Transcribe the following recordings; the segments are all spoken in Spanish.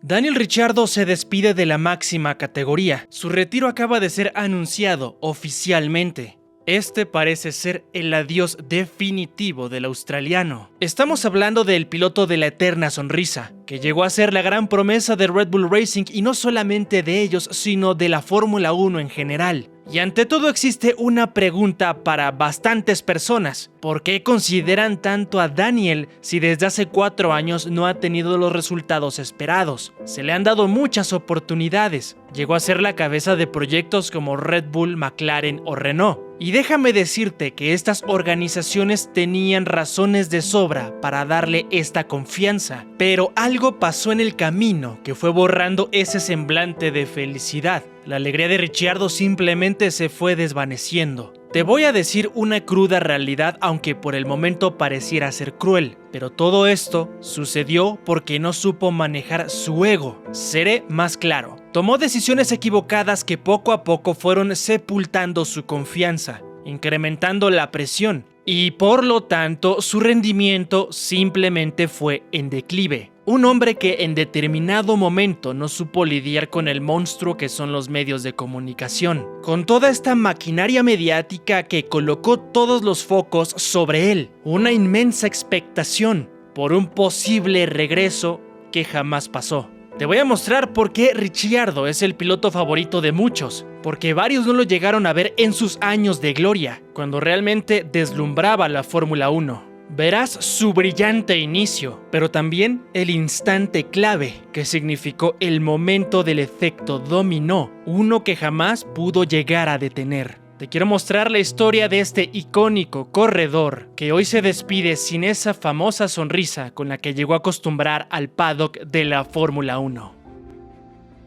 Daniel Ricciardo se despide de la máxima categoría. Su retiro acaba de ser anunciado oficialmente. Este parece ser el adiós definitivo del australiano. Estamos hablando del piloto de la eterna sonrisa, que llegó a ser la gran promesa de Red Bull Racing y no solamente de ellos, sino de la Fórmula 1 en general. Y ante todo existe una pregunta para bastantes personas. ¿Por qué consideran tanto a Daniel si desde hace 4 años no ha tenido los resultados esperados? Se le han dado muchas oportunidades. Llegó a ser la cabeza de proyectos como Red Bull, McLaren o Renault. Y déjame decirte que estas organizaciones tenían razones de sobra para darle esta confianza. Pero algo pasó en el camino que fue borrando ese semblante de felicidad. La alegría de Ricciardo simplemente se fue desvaneciendo. Te voy a decir una cruda realidad, aunque por el momento pareciera ser cruel, pero todo esto sucedió porque no supo manejar su ego. Seré más claro. Tomó decisiones equivocadas que poco a poco fueron sepultando su confianza, incrementando la presión, y por lo tanto su rendimiento simplemente fue en declive. Un hombre que en determinado momento no supo lidiar con el monstruo que son los medios de comunicación, con toda esta maquinaria mediática que colocó todos los focos sobre él, una inmensa expectación por un posible regreso que jamás pasó. Te voy a mostrar por qué Ricciardo es el piloto favorito de muchos, porque varios no lo llegaron a ver en sus años de gloria, cuando realmente deslumbraba la Fórmula 1. Verás su brillante inicio, pero también el instante clave, que significó el momento del efecto dominó, uno que jamás pudo llegar a detener. Te quiero mostrar la historia de este icónico corredor, que hoy se despide sin esa famosa sonrisa con la que llegó a acostumbrar al paddock de la Fórmula 1.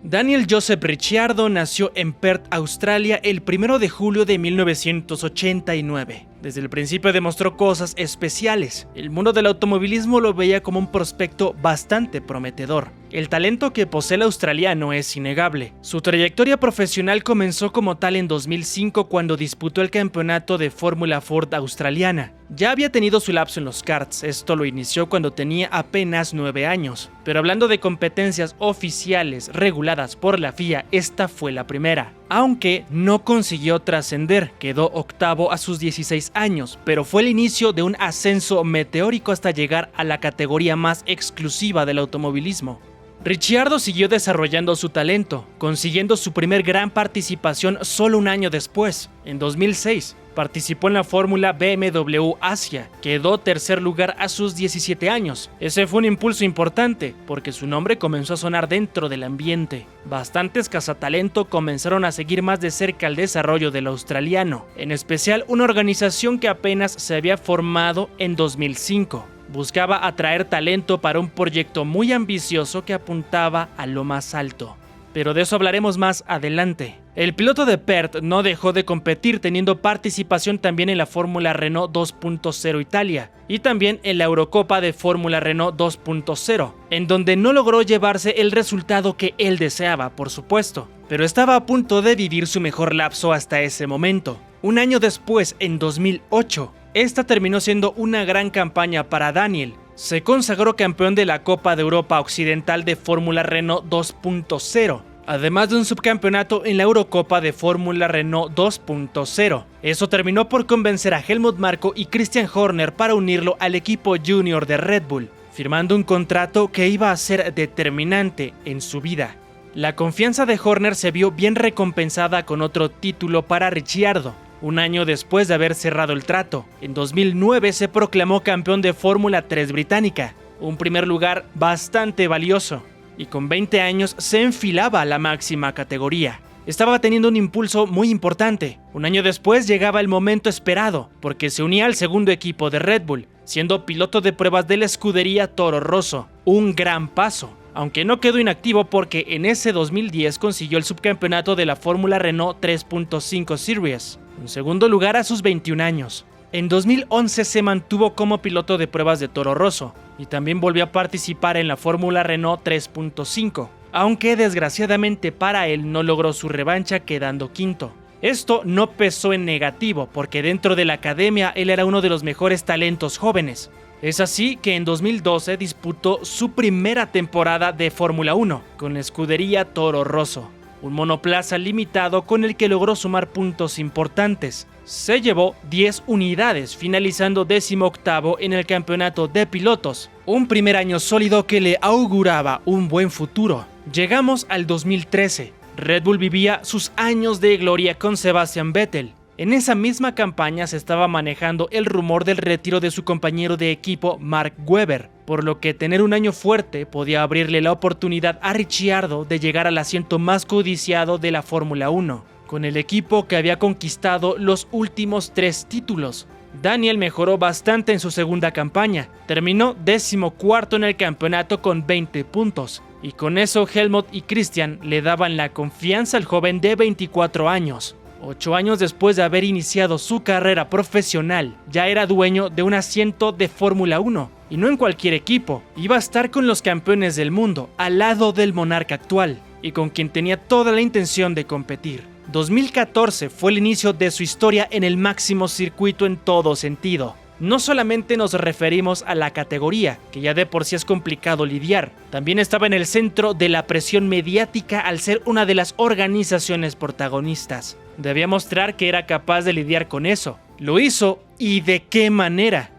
Daniel Joseph Ricciardo nació en Perth, Australia, el 1 de julio de 1989. Desde el principio demostró cosas especiales. El mundo del automovilismo lo veía como un prospecto bastante prometedor. El talento que posee el australiano es innegable. Su trayectoria profesional comenzó como tal en 2005 cuando disputó el campeonato de Fórmula Ford australiana. Ya había tenido su lapso en los karts, esto lo inició cuando tenía apenas 9 años. Pero hablando de competencias oficiales reguladas por la FIA, esta fue la primera. Aunque no consiguió trascender, quedó octavo a sus 16 años, pero fue el inicio de un ascenso meteórico hasta llegar a la categoría más exclusiva del automovilismo. Ricciardo siguió desarrollando su talento, consiguiendo su primer gran participación solo un año después, en 2006. Participó en la Fórmula BMW Asia, quedó tercer lugar a sus 17 años. Ese fue un impulso importante, porque su nombre comenzó a sonar dentro del ambiente. Bastantes cazatalento comenzaron a seguir más de cerca el desarrollo del australiano, en especial una organización que apenas se había formado en 2005. Buscaba atraer talento para un proyecto muy ambicioso que apuntaba a lo más alto. Pero de eso hablaremos más adelante. El piloto de Perth no dejó de competir, teniendo participación también en la Fórmula Renault 2.0 Italia y también en la Eurocopa de Fórmula Renault 2.0, en donde no logró llevarse el resultado que él deseaba, por supuesto, pero estaba a punto de vivir su mejor lapso hasta ese momento. Un año después, en 2008, esta terminó siendo una gran campaña para Daniel. Se consagró campeón de la Copa de Europa Occidental de Fórmula Renault 2.0, además de un subcampeonato en la Eurocopa de Fórmula Renault 2.0. Eso terminó por convencer a Helmut Marko y Christian Horner para unirlo al equipo junior de Red Bull, firmando un contrato que iba a ser determinante en su vida. La confianza de Horner se vio bien recompensada con otro título para Ricciardo. Un año después de haber cerrado el trato, en 2009 se proclamó campeón de Fórmula 3 británica, un primer lugar bastante valioso, y con 20 años se enfilaba a la máxima categoría. Estaba teniendo un impulso muy importante. Un año después llegaba el momento esperado, porque se unía al segundo equipo de Red Bull, siendo piloto de pruebas de la escudería Toro Rosso. Un gran paso, aunque no quedó inactivo porque en ese 2010 consiguió el subcampeonato de la Fórmula Renault 3.5 Series, un segundo lugar a sus 21 años. En 2011 se mantuvo como piloto de pruebas de Toro Rosso y también volvió a participar en la Fórmula Renault 3.5, aunque desgraciadamente para él no logró su revancha quedando quinto. Esto no pesó en negativo porque dentro de la academia él era uno de los mejores talentos jóvenes, Es así que en 2012 disputó su primera temporada de Fórmula 1 con la escudería Toro Rosso, un monoplaza limitado con el que logró sumar puntos importantes. Se llevó 10 unidades, finalizando 18º en el campeonato de pilotos, un primer año sólido que le auguraba un buen futuro. Llegamos al 2013. Red Bull vivía sus años de gloria con Sebastian Vettel. En esa misma campaña se estaba manejando el rumor del retiro de su compañero de equipo Mark Webber, por lo que tener un año fuerte podía abrirle la oportunidad a Ricciardo de llegar al asiento más codiciado de la Fórmula 1, con el equipo que había conquistado los últimos 3 títulos. Daniel mejoró bastante en su segunda campaña, terminó 14º en el campeonato con 20 puntos, y con eso Helmut y Christian le daban la confianza al joven de 24 años. 8 años después de haber iniciado su carrera profesional, ya era dueño de un asiento de Fórmula 1, y no en cualquier equipo. Iba a estar con los campeones del mundo, al lado del monarca actual, y con quien tenía toda la intención de competir. 2014 fue el inicio de su historia en el máximo circuito en todo sentido. No solamente nos referimos a la categoría, que ya de por sí es complicado lidiar, también estaba en el centro de la presión mediática al ser una de las organizaciones protagonistas. Debía mostrar que era capaz de lidiar con eso. Lo hizo, ¿y de qué manera?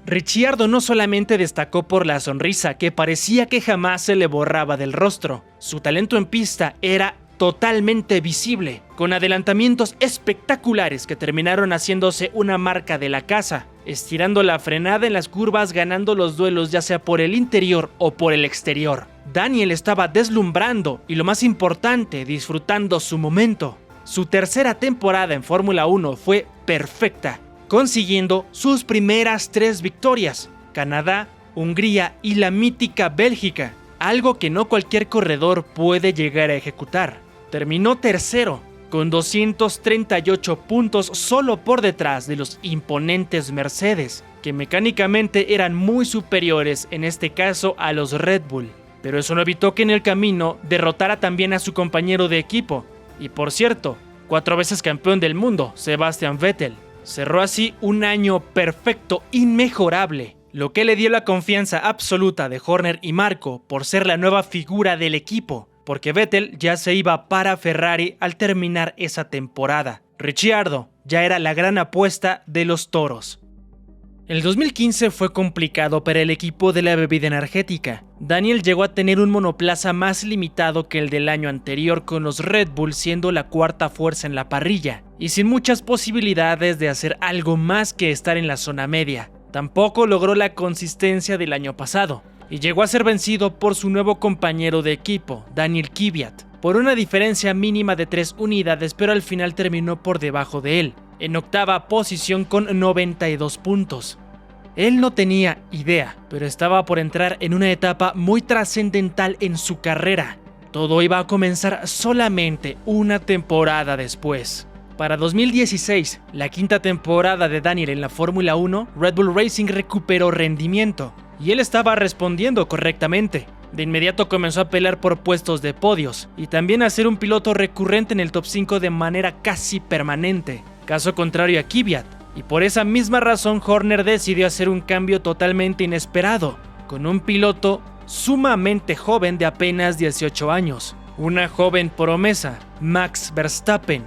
Ricciardo no solamente destacó por la sonrisa, que parecía que jamás se le borraba del rostro. Su talento en pista era totalmente visible, con adelantamientos espectaculares que terminaron haciéndose una marca de la casa, estirando la frenada en las curvas, ganando los duelos ya sea por el interior o por el exterior. Daniel estaba deslumbrando y, lo más importante, disfrutando su momento. Su tercera temporada en Fórmula 1 fue perfecta, consiguiendo sus primeras 3 victorias: Canadá, Hungría y la mítica Bélgica, algo que no cualquier corredor puede llegar a ejecutar. Terminó tercero, con 238 puntos, solo por detrás de los imponentes Mercedes, que mecánicamente eran muy superiores en este caso a los Red Bull. Pero eso no evitó que en el camino derrotara también a su compañero de equipo, y por cierto, 4 veces campeón del mundo, Sebastian Vettel. Cerró así un año perfecto, inmejorable, lo que le dio la confianza absoluta de Horner y Marco por ser la nueva figura del equipo, porque Vettel ya se iba para Ferrari al terminar esa temporada. Ricciardo ya era la gran apuesta de los toros. El 2015 fue complicado para el equipo de la bebida energética. Daniel llegó a tener un monoplaza más limitado que el del año anterior, con los Red Bull siendo la cuarta fuerza en la parrilla, y sin muchas posibilidades de hacer algo más que estar en la zona media. Tampoco logró la consistencia del año pasado, y llegó a ser vencido por su nuevo compañero de equipo, Daniel Kvyat, por una diferencia mínima de 3 unidades, pero al final terminó por debajo de él, en octava posición con 92 puntos. Él no tenía idea, pero estaba por entrar en una etapa muy trascendental en su carrera. Todo iba a comenzar solamente una temporada después. Para 2016, la quinta temporada de Daniel en la Fórmula 1, Red Bull Racing recuperó rendimiento, y él estaba respondiendo correctamente. De inmediato comenzó a pelear por puestos de podios, y también a ser un piloto recurrente en el top 5 de manera casi permanente, caso contrario a Kvyat, y por esa misma razón Horner decidió hacer un cambio totalmente inesperado, con un piloto sumamente joven de apenas 18 años, una joven promesa, Max Verstappen.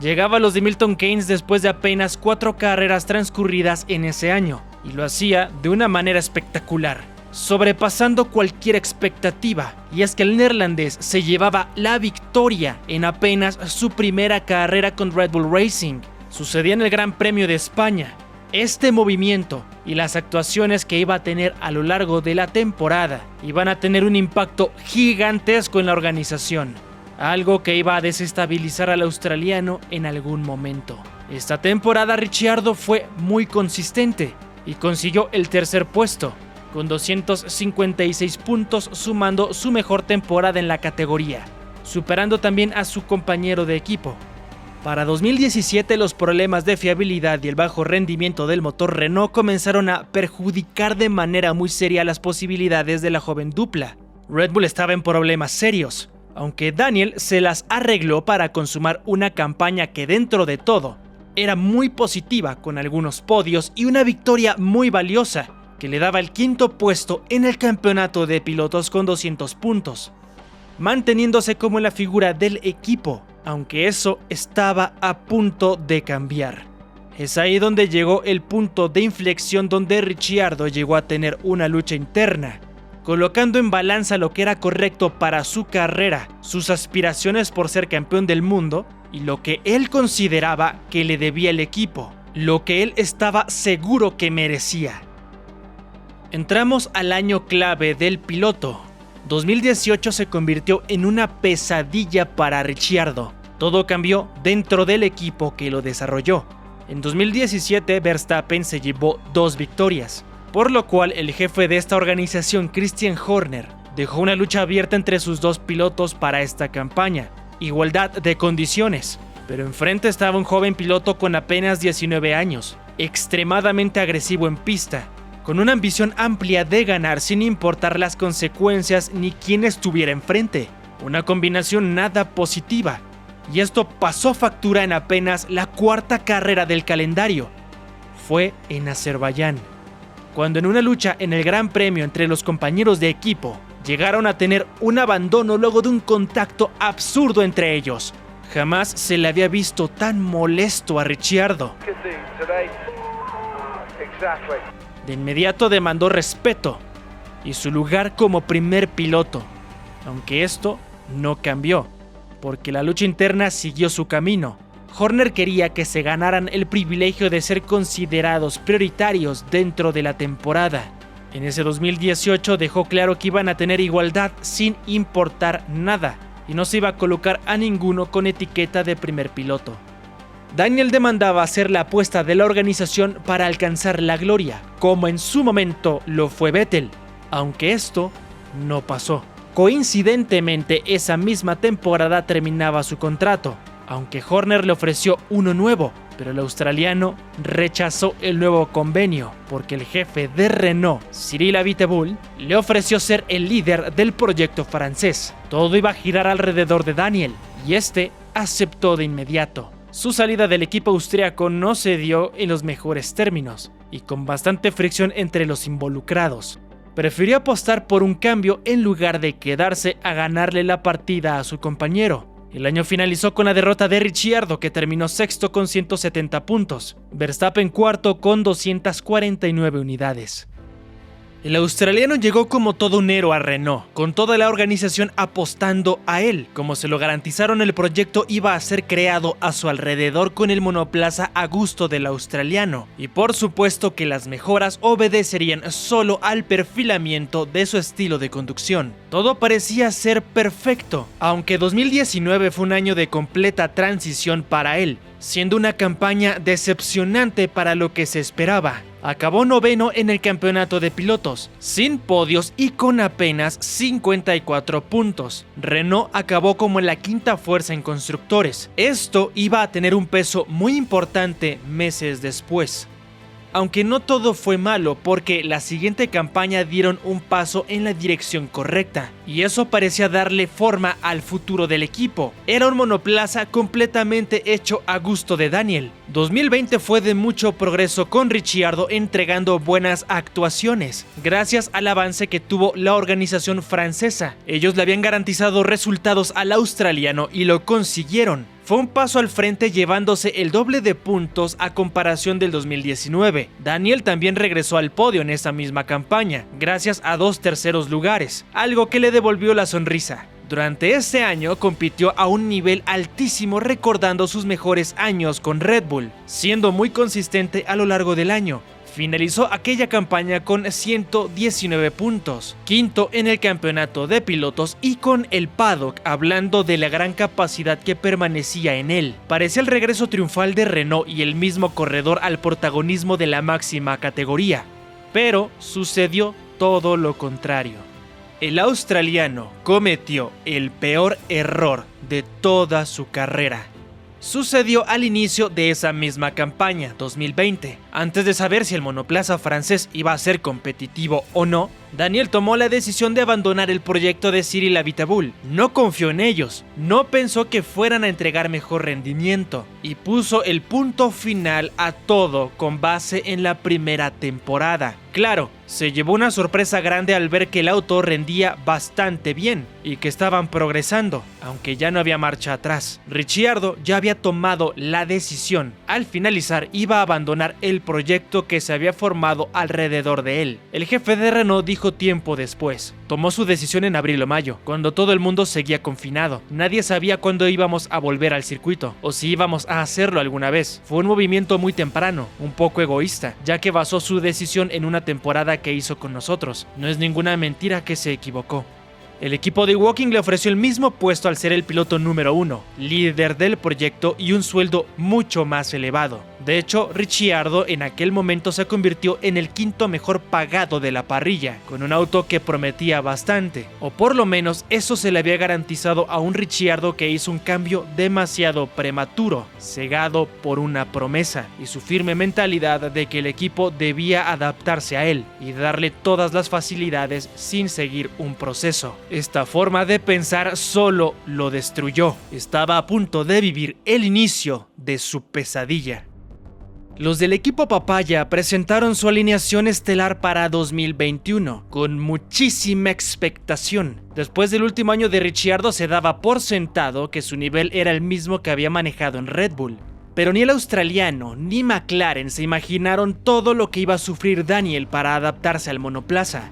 Llegaba a los de Milton Keynes después de apenas 4 carreras transcurridas en ese año, y lo hacía de una manera espectacular, sobrepasando cualquier expectativa, y es que el neerlandés se llevaba la victoria en apenas su primera carrera con Red Bull Racing. Sucedía en el Gran Premio de España. Este movimiento y las actuaciones que iba a tener a lo largo de la temporada iban a tener un impacto gigantesco en la organización, algo que iba a desestabilizar al australiano en algún momento. Esta temporada Ricciardo fue muy consistente y consiguió el tercer puesto, con 256 puntos, sumando su mejor temporada en la categoría, superando también a su compañero de equipo. Para 2017 los problemas de fiabilidad y el bajo rendimiento del motor Renault comenzaron a perjudicar de manera muy seria las posibilidades de la joven dupla. Red Bull estaba en problemas serios, aunque Daniel se las arregló para consumar una campaña que dentro de todo era muy positiva, con algunos podios y una victoria muy valiosa, que le daba el quinto puesto en el campeonato de pilotos con 200 puntos, manteniéndose como la figura del equipo, aunque eso estaba a punto de cambiar. Es ahí donde llegó el punto de inflexión donde Ricciardo llegó a tener una lucha interna, colocando en balanza lo que era correcto para su carrera, sus aspiraciones por ser campeón del mundo y lo que él consideraba que le debía el equipo, lo que él estaba seguro que merecía. Entramos al año clave del piloto. 2018 se convirtió en una pesadilla para Ricciardo. Todo cambió dentro del equipo que lo desarrolló. En 2017 Verstappen se llevó 2 victorias, por lo cual el jefe de esta organización, Christian Horner, dejó una lucha abierta entre sus 2 pilotos para esta campaña. Igualdad de condiciones, pero enfrente estaba un joven piloto con apenas 19 años, extremadamente agresivo en pista, con una ambición amplia de ganar sin importar las consecuencias ni quién estuviera enfrente. Una combinación nada positiva, y esto pasó factura en apenas la 4ª carrera del calendario. Fue en Azerbaiyán, cuando en una lucha en el Gran Premio entre los compañeros de equipo, llegaron a tener un abandono luego de un contacto absurdo entre ellos. Jamás se le había visto tan molesto a Ricciardo. De inmediato demandó respeto y su lugar como primer piloto, aunque esto no cambió, porque la lucha interna siguió su camino. Horner quería que se ganaran el privilegio de ser considerados prioritarios dentro de la temporada. En ese 2018 dejó claro que iban a tener igualdad sin importar nada y no se iba a colocar a ninguno con etiqueta de primer piloto. Daniel demandaba hacer la apuesta de la organización para alcanzar la gloria, como en su momento lo fue Vettel, aunque esto no pasó. Coincidentemente, esa misma temporada terminaba su contrato, aunque Horner le ofreció uno nuevo, pero el australiano rechazó el nuevo convenio porque el jefe de Renault, Cyril Abiteboul, le ofreció ser el líder del proyecto francés. Todo iba a girar alrededor de Daniel y este aceptó de inmediato. Su salida del equipo austriaco no se dio en los mejores términos y con bastante fricción entre los involucrados. Prefirió apostar por un cambio en lugar de quedarse a ganarle la partida a su compañero. El año finalizó con la derrota de Ricciardo, que terminó sexto con 170 puntos, Verstappen cuarto con 249 unidades. El australiano llegó como todo un héroe a Renault, con toda la organización apostando a él. Como se lo garantizaron, el proyecto iba a ser creado a su alrededor con el monoplaza a gusto del australiano, y por supuesto que las mejoras obedecerían solo al perfilamiento de su estilo de conducción. Todo parecía ser perfecto, aunque 2019 fue un año de completa transición para él, siendo una campaña decepcionante para lo que se esperaba. Acabó noveno en el campeonato de pilotos, sin podios y con apenas 54 puntos. Renault acabó como la quinta fuerza en constructores. Esto iba a tener un peso muy importante meses después. Aunque no todo fue malo, porque la siguiente campaña dieron un paso en la dirección correcta, y eso parecía darle forma al futuro del equipo. Era un monoplaza completamente hecho a gusto de Daniel. 2020 fue de mucho progreso, con Ricciardo entregando buenas actuaciones, gracias al avance que tuvo la organización francesa. Ellos le habían garantizado resultados al australiano y lo consiguieron. Fue un paso al frente, llevándose el doble de puntos a comparación del 2019. Daniel también regresó al podio en esa misma campaña, gracias a 2 terceros lugares, algo que le devolvió la sonrisa. Durante ese año compitió a un nivel altísimo, recordando sus mejores años con Red Bull, siendo muy consistente a lo largo del año. Finalizó aquella campaña con 119 puntos, quinto en el campeonato de pilotos y con el paddock hablando de la gran capacidad que permanecía en él. Parecía el regreso triunfal de Renault y el mismo corredor al protagonismo de la máxima categoría, pero sucedió todo lo contrario. El australiano cometió el peor error de toda su carrera. Sucedió al inicio de esa misma campaña, 2020, Antes de saber si el monoplaza francés iba a ser competitivo o no, Daniel tomó la decisión de abandonar el proyecto de Cyril Abiteboul. No confió en ellos, no pensó que fueran a entregar mejor rendimiento y puso el punto final a todo con base en la primera temporada. Claro, se llevó una sorpresa grande al ver que el auto rendía bastante bien y que estaban progresando, aunque ya no había marcha atrás. Ricciardo ya había tomado la decisión. Al finalizar iba a abandonar el proyecto que se había formado alrededor de él. El jefe de Renault dijo tiempo después. Tomó su decisión en abril o mayo, cuando todo el mundo seguía confinado. Nadie sabía cuándo íbamos a volver al circuito, o si íbamos a hacerlo alguna vez. Fue un movimiento muy temprano, un poco egoísta, ya que basó su decisión en una temporada que hizo con nosotros. No es ninguna mentira que se equivocó. El equipo de Woking le ofreció el mismo puesto al ser el piloto número 1, líder del proyecto y un sueldo mucho más elevado. De hecho, Ricciardo en aquel momento se convirtió en el quinto mejor pagado de la parrilla, con un auto que prometía bastante, o por lo menos eso se le había garantizado a un Ricciardo que hizo un cambio demasiado prematuro, cegado por una promesa y su firme mentalidad de que el equipo debía adaptarse a él y darle todas las facilidades sin seguir un proceso. Esta forma de pensar solo lo destruyó. Estaba a punto de vivir el inicio de su pesadilla. Los del equipo Papaya presentaron su alineación estelar para 2021, con muchísima expectación. Después del último año de Ricciardo se daba por sentado que su nivel era el mismo que había manejado en Red Bull. Pero ni el australiano ni McLaren se imaginaron todo lo que iba a sufrir Daniel para adaptarse al monoplaza.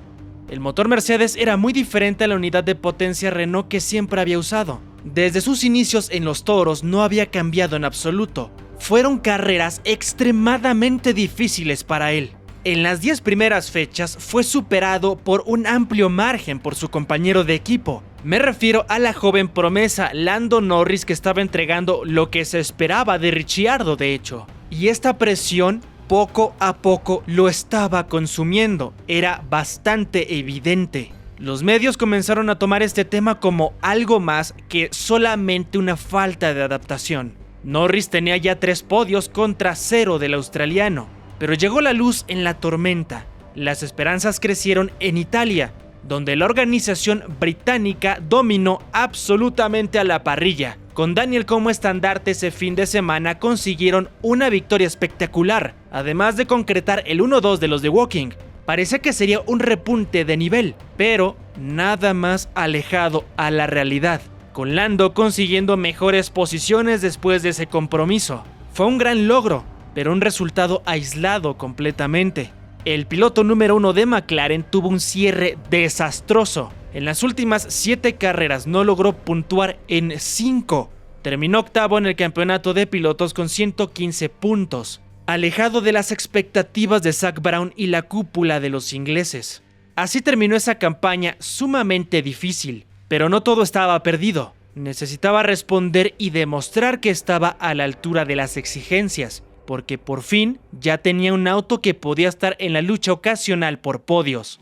El motor Mercedes era muy diferente a la unidad de potencia Renault que siempre había usado. Desde sus inicios en los Toros no había cambiado en absoluto. Fueron carreras extremadamente difíciles para él. En las 10 primeras fechas fue superado por un amplio margen por su compañero de equipo. Me refiero a la joven promesa Lando Norris, que estaba entregando lo que se esperaba de Ricciardo, de hecho. Y esta presión poco a poco lo estaba consumiendo, era bastante evidente. Los medios comenzaron a tomar este tema como algo más que solamente una falta de adaptación. Norris tenía ya 3 podios contra 0 del australiano, pero llegó la luz en la tormenta. Las esperanzas crecieron en Italia, donde la organización británica dominó absolutamente a la parrilla. Con Daniel como estandarte ese fin de semana consiguieron una victoria espectacular, además de concretar el 1-2 de los de Woking. Parecía que sería un repunte de nivel, pero nada más alejado a la realidad, con Lando consiguiendo mejores posiciones después de ese compromiso. Fue un gran logro, pero un resultado aislado completamente. El piloto número 1 de McLaren tuvo un cierre desastroso. En las últimas 7 carreras no logró puntuar en 5. Terminó octavo en el campeonato de pilotos con 115 puntos, alejado de las expectativas de Zak Brown y la cúpula de los ingleses. Así terminó esa campaña sumamente difícil, pero no todo estaba perdido. Necesitaba responder y demostrar que estaba a la altura de las exigencias, porque por fin ya tenía un auto que podía estar en la lucha ocasional por podios.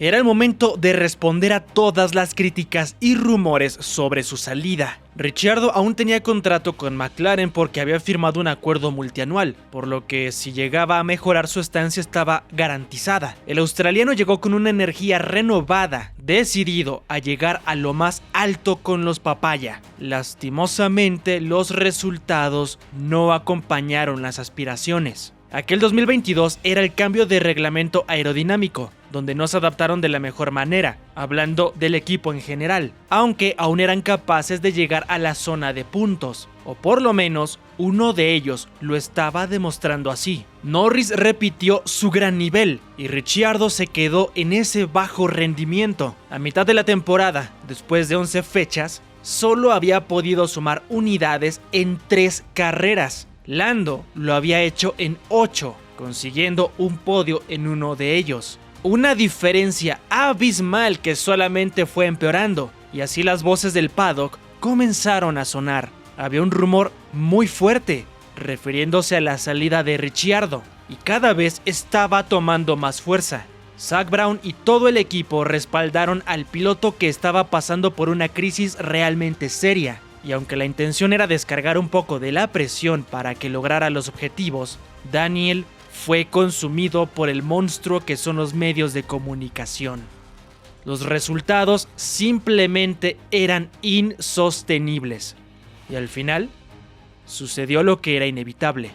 Era el momento de responder a todas las críticas y rumores sobre su salida. Ricciardo aún tenía contrato con McLaren porque había firmado un acuerdo multianual, por lo que si llegaba a mejorar su estancia estaba garantizada. El australiano llegó con una energía renovada, decidido a llegar a lo más alto con los Papaya. Lastimosamente, los resultados no acompañaron las aspiraciones. Aquel 2022 era el cambio de reglamento aerodinámico, donde no se adaptaron de la mejor manera, hablando del equipo en general, aunque aún eran capaces de llegar a la zona de puntos, o por lo menos uno de ellos lo estaba demostrando así. Norris repitió su gran nivel y Ricciardo se quedó en ese bajo rendimiento. A mitad de la temporada, después de 11 fechas, solo había podido sumar unidades en 3 carreras. Lando lo había hecho en 8, consiguiendo un podio en uno de ellos. Una diferencia abismal que solamente fue empeorando, y así las voces del paddock comenzaron a sonar. Había un rumor muy fuerte, refiriéndose a la salida de Ricciardo, y cada vez estaba tomando más fuerza. Zak Brown y todo el equipo respaldaron al piloto que estaba pasando por una crisis realmente seria. Y aunque la intención era descargar un poco de la presión para que lograra los objetivos, Daniel fue consumido por el monstruo que son los medios de comunicación. Los resultados simplemente eran insostenibles. Y al final, sucedió lo que era inevitable.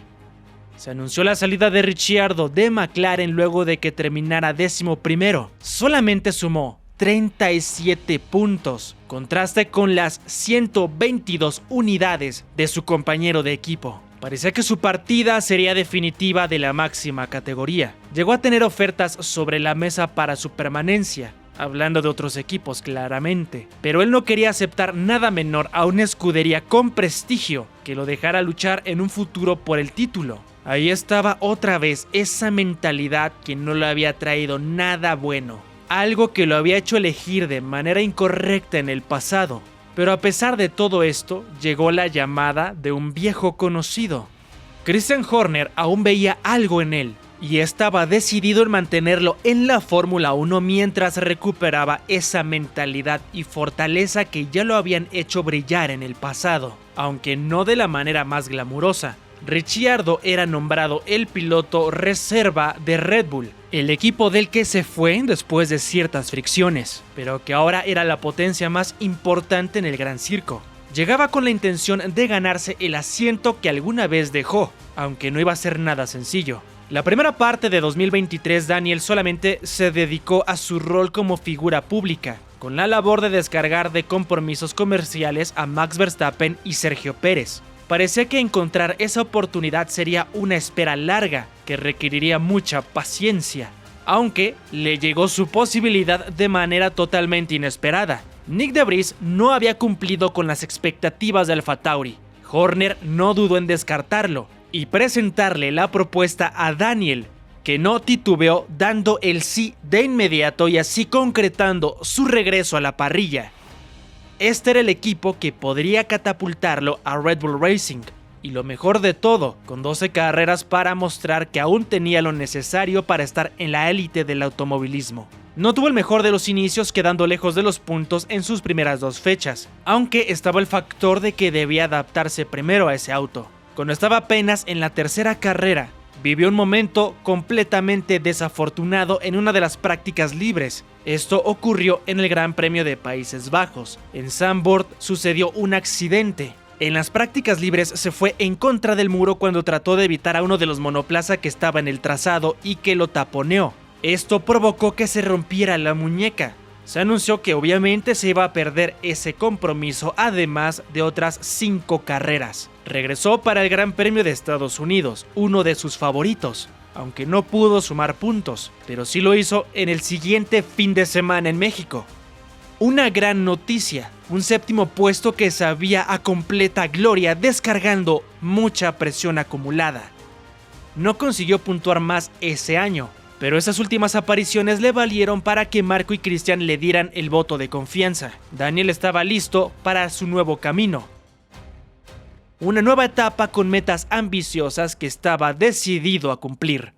Se anunció la salida de Ricciardo de McLaren luego de que terminara 11º. Solamente sumó 37 puntos. Contraste con las 122 unidades de su compañero de equipo. Parecía que su partida sería definitiva de la máxima categoría. Llegó a tener ofertas sobre la mesa para su permanencia, hablando de otros equipos claramente, pero él no quería aceptar nada menor a una escudería con prestigio que lo dejara luchar en un futuro por el título. Ahí estaba otra vez esa mentalidad que no le había traído nada bueno, algo que lo había hecho elegir de manera incorrecta en el pasado. Pero a pesar de todo esto, llegó la llamada de un viejo conocido. Christian Horner aún veía algo en él y estaba decidido en mantenerlo en la Fórmula 1 mientras recuperaba esa mentalidad y fortaleza que ya lo habían hecho brillar en el pasado, aunque no de la manera más glamurosa. Ricciardo era nombrado el piloto reserva de Red Bull, el equipo del que se fue después de ciertas fricciones, pero que ahora era la potencia más importante en el Gran Circo. Llegaba con la intención de ganarse el asiento que alguna vez dejó, aunque no iba a ser nada sencillo. La primera parte de 2023 Daniel solamente se dedicó a su rol como figura pública, con la labor de descargar de compromisos comerciales a Max Verstappen y Sergio Pérez. Parecía que encontrar esa oportunidad sería una espera larga que requeriría mucha paciencia, aunque le llegó su posibilidad de manera totalmente inesperada. Nyck de Vries no había cumplido con las expectativas de AlphaTauri. Horner no dudó en descartarlo y presentarle la propuesta a Daniel, que no titubeó dando el sí de inmediato y así concretando su regreso a la parrilla. Este era el equipo que podría catapultarlo a Red Bull Racing, y lo mejor de todo, con 12 carreras para mostrar que aún tenía lo necesario para estar en la élite del automovilismo. No tuvo el mejor de los inicios, quedando lejos de los puntos en sus primeras 2 fechas, aunque estaba el factor de que debía adaptarse primero a ese auto. Cuando estaba apenas en la 3ª carrera, vivió un momento completamente desafortunado en una de las prácticas libres. Esto ocurrió en el Gran Premio de Países Bajos. En Zandvoort sucedió un accidente. En las prácticas libres se fue en contra del muro cuando trató de evitar a uno de los monoplaza que estaba en el trazado y que lo taponeó. Esto provocó que se rompiera la muñeca. Se anunció que obviamente se iba a perder ese compromiso, además de otras 5 carreras. Regresó para el Gran Premio de Estados Unidos, uno de sus favoritos, aunque no pudo sumar puntos, pero sí lo hizo en el siguiente fin de semana en México. Una gran noticia, un 7º puesto que sabía a completa gloria descargando mucha presión acumulada. No consiguió puntuar más ese año, pero esas últimas apariciones le valieron para que Marco y Christian le dieran el voto de confianza. Daniel estaba listo para su nuevo camino. Una nueva etapa con metas ambiciosas que estaba decidido a cumplir.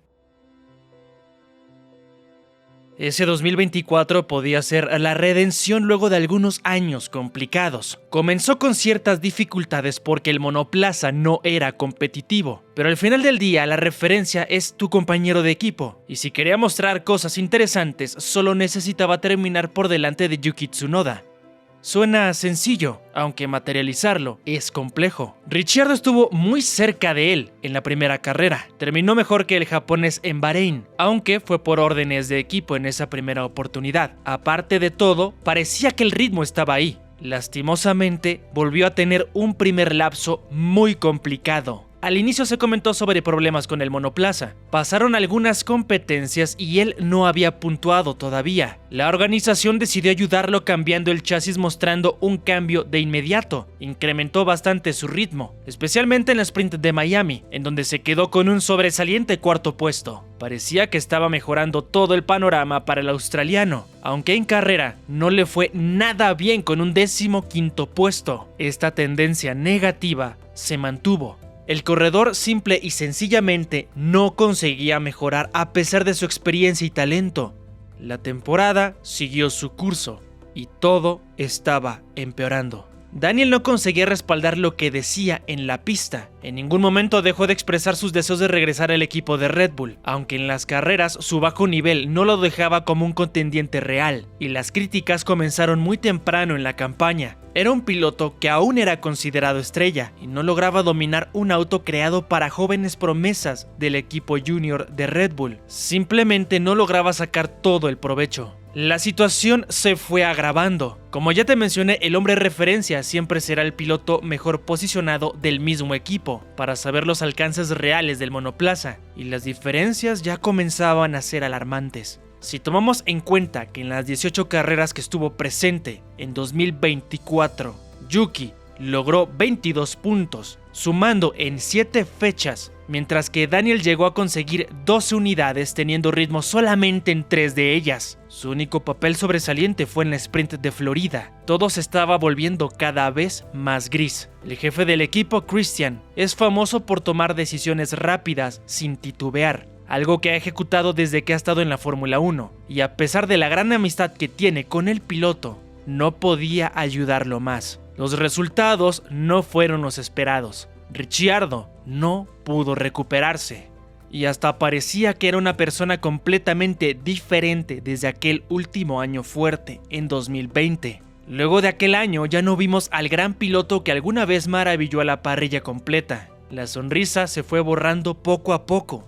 Ese 2024 podía ser la redención luego de algunos años complicados. Comenzó con ciertas dificultades porque el monoplaza no era competitivo, pero al final del día la referencia es tu compañero de equipo, y si quería mostrar cosas interesantes solo necesitaba terminar por delante de Yuki Tsunoda. Suena sencillo, aunque materializarlo es complejo. Ricciardo estuvo muy cerca de él en la primera carrera. Terminó mejor que el japonés en Bahrein, aunque fue por órdenes de equipo en esa primera oportunidad. Aparte de todo, parecía que el ritmo estaba ahí. Lastimosamente, volvió a tener un primer lapso muy complicado. Al inicio se comentó sobre problemas con el monoplaza. Pasaron algunas competencias y él no había puntuado todavía. La organización decidió ayudarlo cambiando el chasis, mostrando un cambio de inmediato. Incrementó bastante su ritmo, especialmente en el sprint de Miami, en donde se quedó con un sobresaliente 4º puesto. Parecía que estaba mejorando todo el panorama para el australiano, aunque en carrera no le fue nada bien con un 15º puesto. Esta tendencia negativa se mantuvo. El corredor simple y sencillamente no conseguía mejorar a pesar de su experiencia y talento. La temporada siguió su curso y todo estaba empeorando. Daniel no conseguía respaldar lo que decía en la pista. En ningún momento dejó de expresar sus deseos de regresar al equipo de Red Bull, aunque en las carreras su bajo nivel no lo dejaba como un contendiente real, y las críticas comenzaron muy temprano en la campaña. Era un piloto que aún era considerado estrella y no lograba dominar un auto creado para jóvenes promesas del equipo junior de Red Bull. Simplemente no lograba sacar todo el provecho. La situación se fue agravando. Como ya te mencioné, el hombre referencia siempre será el piloto mejor posicionado del mismo equipo, para saber los alcances reales del monoplaza, y las diferencias ya comenzaban a ser alarmantes. Si tomamos en cuenta que en las 18 carreras que estuvo presente en 2024, Yuki logró 22 puntos, sumando en 7 fechas, mientras que Daniel llegó a conseguir 12 unidades teniendo ritmo solamente en 3 de ellas. Su único papel sobresaliente fue en la sprint de Florida. Todo se estaba volviendo cada vez más gris. El jefe del equipo, Christian, es famoso por tomar decisiones rápidas sin titubear, algo que ha ejecutado desde que ha estado en la Fórmula 1, y a pesar de la gran amistad que tiene con el piloto, no podía ayudarlo más. Los resultados no fueron los esperados. Ricciardo no pudo recuperarse, y hasta parecía que era una persona completamente diferente desde aquel último año fuerte, en 2020. Luego de aquel año ya no vimos al gran piloto que alguna vez maravilló a la parrilla completa. La sonrisa se fue borrando poco a poco.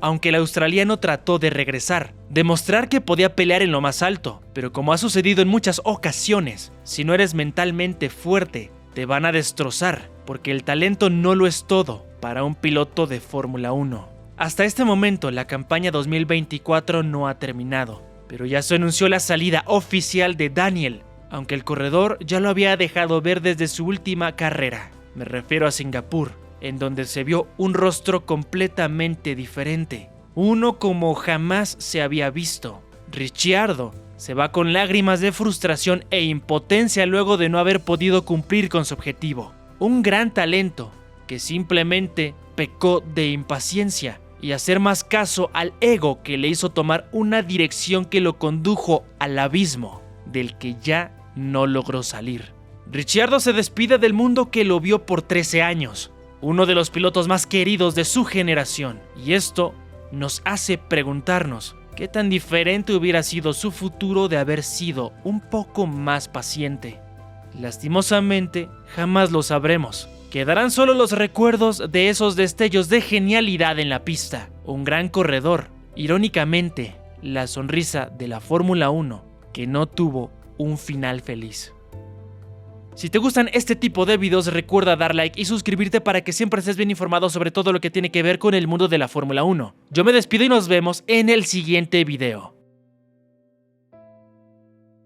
Aunque el australiano trató de regresar, demostrar que podía pelear en lo más alto, pero como ha sucedido en muchas ocasiones, si no eres mentalmente fuerte, te van a destrozar, porque el talento no lo es todo para un piloto de Fórmula 1. Hasta este momento, la campaña 2024 no ha terminado, pero ya se anunció la salida oficial de Daniel, aunque el corredor ya lo había dejado ver desde su última carrera. Me refiero a Singapur, en donde se vio un rostro completamente diferente, uno como jamás se había visto. Ricciardo se va con lágrimas de frustración e impotencia luego de no haber podido cumplir con su objetivo. Un gran talento que simplemente pecó de impaciencia y hacer más caso al ego que le hizo tomar una dirección que lo condujo al abismo del que ya no logró salir. Ricciardo se despide del mundo que lo vio por 13 años. Uno de los pilotos más queridos de su generación, y esto nos hace preguntarnos qué tan diferente hubiera sido su futuro de haber sido un poco más paciente. Lastimosamente, jamás lo sabremos. Quedarán solo los recuerdos de esos destellos de genialidad en la pista. Un gran corredor, irónicamente, la sonrisa de la Fórmula 1, que no tuvo un final feliz. Si te gustan este tipo de videos, recuerda dar like y suscribirte para que siempre estés bien informado sobre todo lo que tiene que ver con el mundo de la Fórmula 1. Yo me despido y nos vemos en el siguiente video.